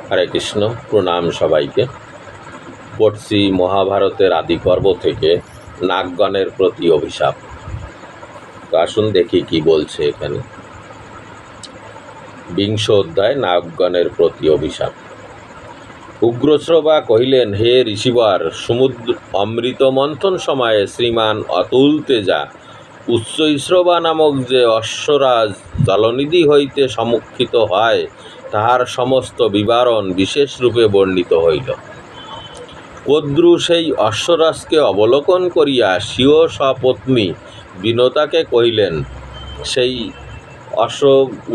হরে কৃষ্ণ, প্রণাম সবাইকে। পড়ছি মহাভারতের আদি পর্ব থেকে নাগগণের প্রতি অভিশাপ। তো আসুন দেখি কি বলছে এখানে। 20 অধ্যায়, নাগগণের প্রতি অভিশাপ। উগ্রশ্রবা কহিলেন, হে ঋষিবর, সমুদ্র অমৃত মন্থন সময়ে শ্রীমান অতুল তেজা উচ্চৈশ্রবা নামক যে অশ্বরাজ জলনিধি হইতে সম্মুখিত হয়, তাহার সমস্ত বিবরণ বিশেষ রূপে বর্ণিত হইল। কদ্রু সেই অশ্বরাজকে অবলোকন করিয়া স্বীয় সপত্নী বিনতাকে কহিলেন, সেই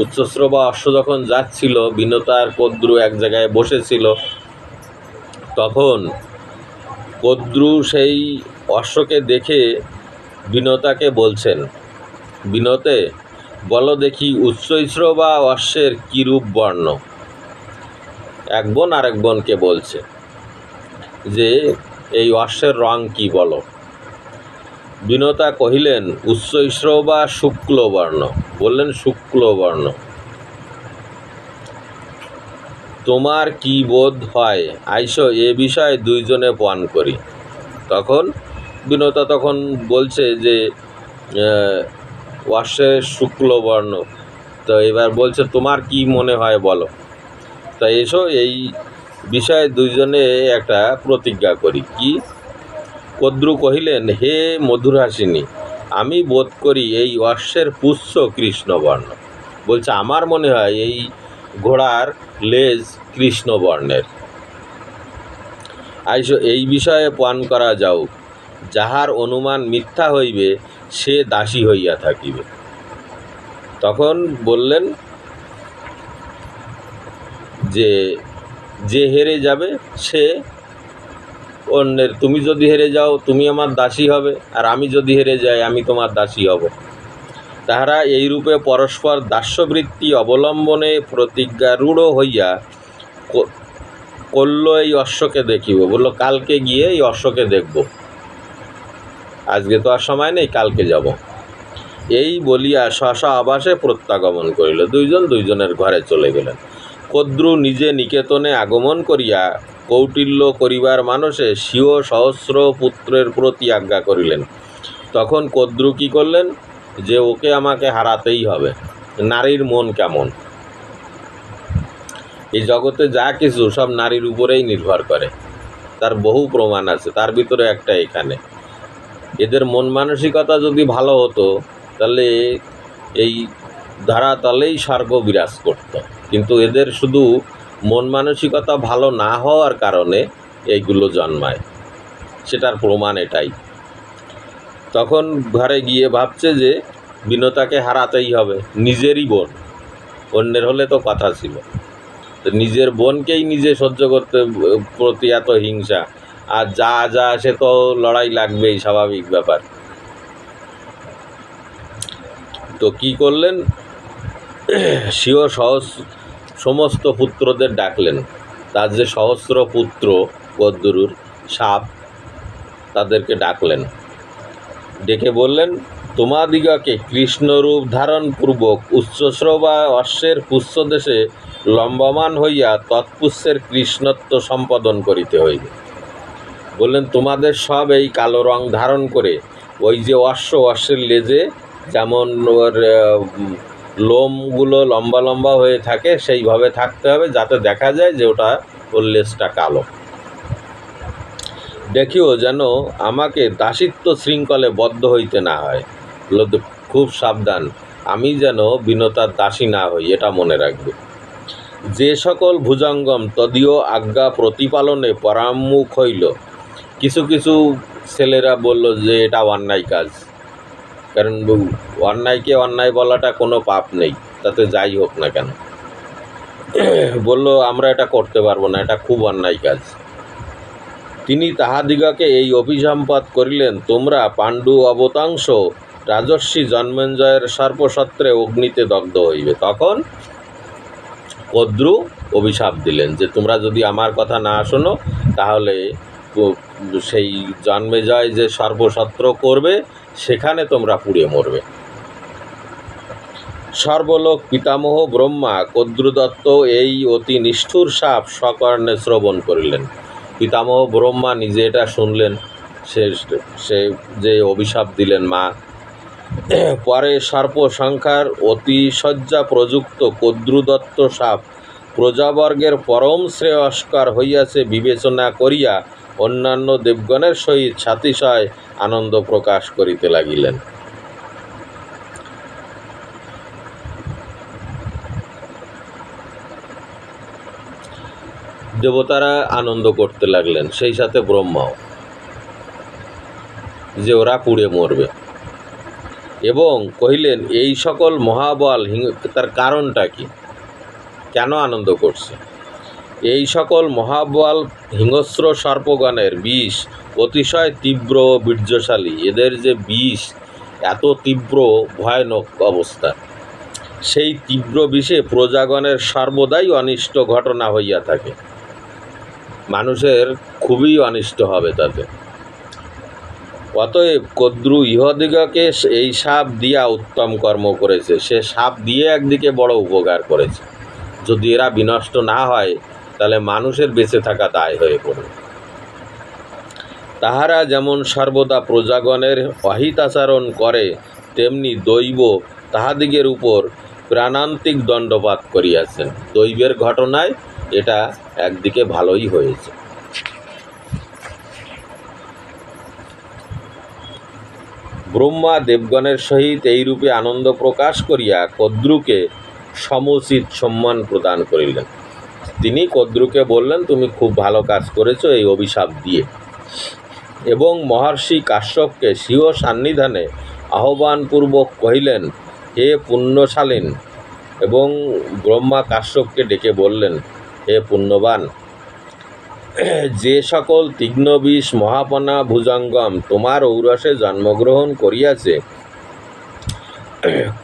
উচ্চশ্রবা অশ্ব যখন যাচ্ছিল, বিনতা আর কদ্রু এক জায়গায় বসেছিল, তখন কদ্রু সেই অশ্বকে দেখে বিনতাকে বলছেন, বিনতে, বলো দেখি উচ্চৈশ্রবা অশ্বের কিরূপ বর্ণ। এক বোন আরেক বোনকে বলছে যে এই অশ্বের রং কি বলো। বিনতা কহিলেন, উচ্চৈশ্রবা শুক্ল বর্ণ। বললেন শুক্ল বর্ণ। তোমার কি বোধ হয়, আইসো এ বিষয়ে দুইজনে পান করি। তখন বিনতা বলছে যে অশ্বের শুক্ল বর্ণ। তো এবার বলছে, তোমার কি মনে হয় বলো। তা এসো এই বিষয়ে দুইজনে একটা প্রতিজ্ঞা করি। কি? কদ্রু কহিলেন, হে মধুরহাসিনী, আমি বোধ করি এই অশ্বের পুচ্ছ কৃষ্ণবর্ণ। বলছে, আমার মনে হয় এই ঘোড়ার লেজ কৃষ্ণবর্ণের। আইসো এই বিষয়ে পান করা যাও। যাহার অনুমান মিথ্যা হইবে সে দাসী হইয়া থাকিবে। তখন বললেন যে হেরে যাবে সে অন্যের, তুমি যদি হেরে যাও তুমি আমার দাসী হবে, আর আমি যদি হেরে যাই আমি তোমার দাসী হব। তাহারা এইরূপে পরস্পর দাস্যবৃত্তি অবলম্বনে প্রতিজ্ঞারূঢ় হইয়া করল এই অশ্বকে দেখিব। বলল, কালকে গিয়ে এই অশ্বকে দেখব, আজকে তো আর সময় নেই, কালকে যাব। এই বলিয়া স্ব আবাসে প্রত্যাগমন করিল। দুইজন দুইজনের ঘরে চলে গেলেন। কদ্রু নিজে নিকেতনে আগমন করিয়া কৌটিল্য করিবার মানসে স্বীয় সহস্র পুত্রের প্রতি আজ্ঞা করিলেন। তখন কদ্রু কি করলেন, যে ওকে আমাকে হারাতেই হবে। নারীর মন কেমন, এই জগতে যা কিছু সব নারীর উপরেই নির্ভর করে। তার বহু প্রমাণ আছে, তার ভিতরে একটা এখানে। এদের মন মানসিকতা যদি ভালো হতো তাহলে এই ধরাতলেই স্বর্গ বিরাজ করত। কিন্তু এদের শুধু মন মানসিকতা ভালো না হওয়ার কারণে এইগুলো জন্মায়, সেটার প্রমাণ এটাই। তখন ঘরে গিয়ে ভাবছে যে বিনতাকে হারাতেই হবে। নিজেরই বোন, অন্যের হলে তো কথা ছিল, তো নিজের বোনকেই নিজে সহ্য করতে প্রতি এত হিংসা, আর যা সে তো লড়াই লাগবেই, স্বাভাবিক ব্যাপার। তো কি করলেন, স্বীয় সমস্ত পুত্রদের ডাকলেন। তার যে সহস্র পুত্র কদ্রুর সাপ, তাদেরকে ডাকলেন। ডেকে বললেন, তোমাদিগকে কৃষ্ণরূপ ধারণ পূর্বক উচ্চশ্রবা অশ্বের পুচ্ছদেশে লম্বমান হইয়া তৎপুচ্ছের কৃষ্ণত্ব সম্পাদন করিতে হইবে। বললেন, তোমাদের সব এই কালো রং ধারণ করে ওই যে অশ্বের লেজে যেমন ওর লোমগুলো লম্বা লম্বা হয়ে থাকে, সেইভাবে থাকতে হবে, যাতে দেখা যায় যে ওটা ওর লেজটা কালো। দেখিও যেন আমাকে দাসিত্ব শৃঙ্খলে বদ্ধ হইতে না হয়। খুব সাবধান, আমি যেন বিনতার দাসী না হই, এটা মনে রাখবে। যে সকল ভুজঙ্গম তদীয় আজ্ঞা প্রতিপালনে পরামুখ হইল। কিছু কিছু ছেলেরা বলল যে এটা অন্যায় কাজ, কারণ অন্যায়কে অন্যায় বলাটা কোনো পাপ নেই, তাতে যাই হোক না কেন। বলল, আমরা এটা করতে পারবো না, এটা খুব অন্যায় কাজ। তিনি তাহাদিগকে এই অভিসম্পাত করিলেন, তোমরা পাণ্ডু অবতাংশ রাজর্ষি জন্মেঞ্জয়ের সর্পসত্রে অগ্নিতে দগ্ধ হইবে। তখন কদ্রু অভিশাপ দিলেন যে তোমরা যদি আমার কথা না শোনো, তাহলে সেই জন্মেজয় যে সর্পসত্র করবে সেখানে তোমরা পুড়ে মরবে। সর্বলোক পিতামহ ব্রহ্মা কদ্রুদত্ত এই অতি নিষ্ঠুর সাপ সকর্ণে শ্রবণ করিলেন। পিতামহ ব্রহ্মা নিজে এটা শুনলেন, সে যে অভিশাপ দিলেন মা। পরে সর্প সংখ্যার অতিশয্যা প্রযুক্ত কদ্রুদত্ত সাপ প্রজাবর্গের পরম শ্রেয়স্কর হইয়াছে বিবেচনা করিয়া অন্যান্য দেবগণের সহিত সাতিশয় আনন্দ প্রকাশ করিতে লাগিলেন। দেবতারা আনন্দ করতে লাগলেন, সেই সাথে ব্রহ্মাও, যে ওরা পুড়ে মরবে, এবং কহিলেন এই সকল মহাবল তার কারণটা কি, কেন আনন্দ করছে? এই সকল মহাবল হিংস্র সর্পগণের বিষ অতিশয় তীব্র ও বীর্যশালী। এদের যে বিষ এত তীব্র ভয়ানক অবস্থা, সেই তীব্র বিষে প্রজাগণের সর্বদাই অনিষ্ট ঘটনা হইয়া থাকে। মানুষের খুবই অনিষ্ট হবে তাতে। অতএব কদ্রু ইহদিগকে এই সাপ দিয়া উত্তম কর্ম করেছে। সে সাপ দিয়ে একদিকে বড় উপকার করেছে। যদি এরা বিনষ্ট না হয় তাহলে মানুষের বেঁচে থাকা দায় হয়ে পড়বে। তাহারা যেমন সর্বদা প্রজাগণের অহিতাচরণ করে, তেমনি দৈব তাহাদিগের উপর প্রাণান্তিক দণ্ডপাত করিয়াছেন। দৈবের ঘটনায় এটা একদিকে ভালোই হয়েছে। ব্রহ্মা দেবগণের সহিত এইরূপে আনন্দ প্রকাশ করিয়া কদ্রুকে সমুচিত সম্মান প্রদান করিলেন। তিনি কদ্রুকে বললেন, তুমি খুব ভালো কাজ করেছো এই অভিশাপ দিয়ে, এবং মহর্ষি কাশ্যপকে স্বীয় সান্নিধানে আহ্বানপূর্বক কহিলেন, হে পুণ্যশালীন। এবং ব্রহ্মা কাশ্যপকে ডেকে বললেন, হে পুণ্যবান, যে সকল তীক্ষ্ণবিষ মহাপনা ভুজঙ্গম তোমার ঔরসে জন্মগ্রহণ করিয়াছে,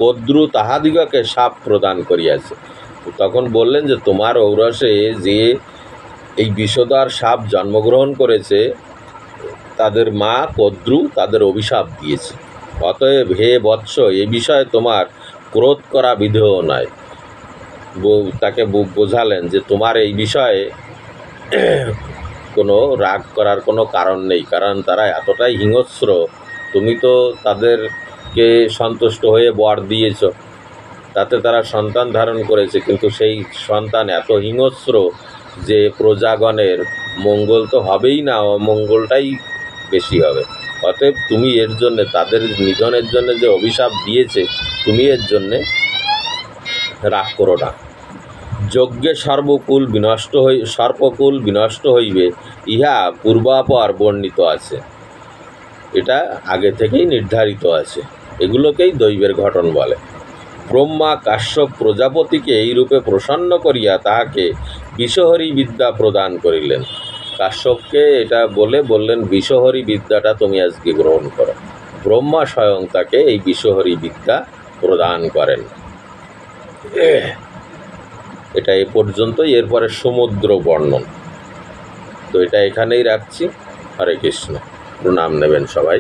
কদ্রু তাহাদিগকে শাপ প্রদান করিয়াছে। তখন বললেন যে তোমার ঔরসে যে এই বিষধর সাপ জন্মগ্রহণ করেছে, তাদের মা কদ্রু তাদের অভিশাপ দিয়েছে। অতএব হে বৎস, এ বিষয়ে তোমার ক্রোধ করা বিধেয় নয়। তাকে বোঝালেন যে তোমার এই বিষয়ে কোনো রাগ করার কোনো কারণ নেই, কারণ তারা এতটাই হিংস্র। তুমি তো তাদেরকে সন্তুষ্ট হয়ে বর দিয়েছ, তাতে তারা সন্তান ধারণ করেছে, কিন্তু সেই সন্তান এত হিংস্র যে প্রজাগণের মঙ্গল তো হবেই না, অমঙ্গলটাই বেশি হবে। অতএব তুমি এর জন্যে, তাদের নিধনের জন্য যে অভিশাপ দিয়েছে, তুমি এর জন্যে রাগ করো না। যজ্ঞে সর্পকুল বিনষ্ট হইবে, ইহা পূর্বাপর বর্ণিত আছে। এটা আগে থেকেই নির্ধারিত আছে। এগুলোকেই দৈবের ঘটন বলে। ব্রহ্মা কাশ্যপ প্রজাপতিকে এইরূপে প্রসন্ন করিয়া তাহাকে বিষহরী বিদ্যা প্রদান করিলেন। কাশ্যপকে এটা বলে বললেন, বিষহরী বিদ্যাটা তুমি আজকে গ্রহণ করো। ব্রহ্মা স্বয়ং তাকে এই বিষহরী বিদ্যা প্রদান করেন। এটা এ পর্যন্তই। এরপরে সমুদ্র বর্ণন। তো এটা এখানেই রাখছি। হরে কৃষ্ণ। প্রণাম নেবেন সবাই।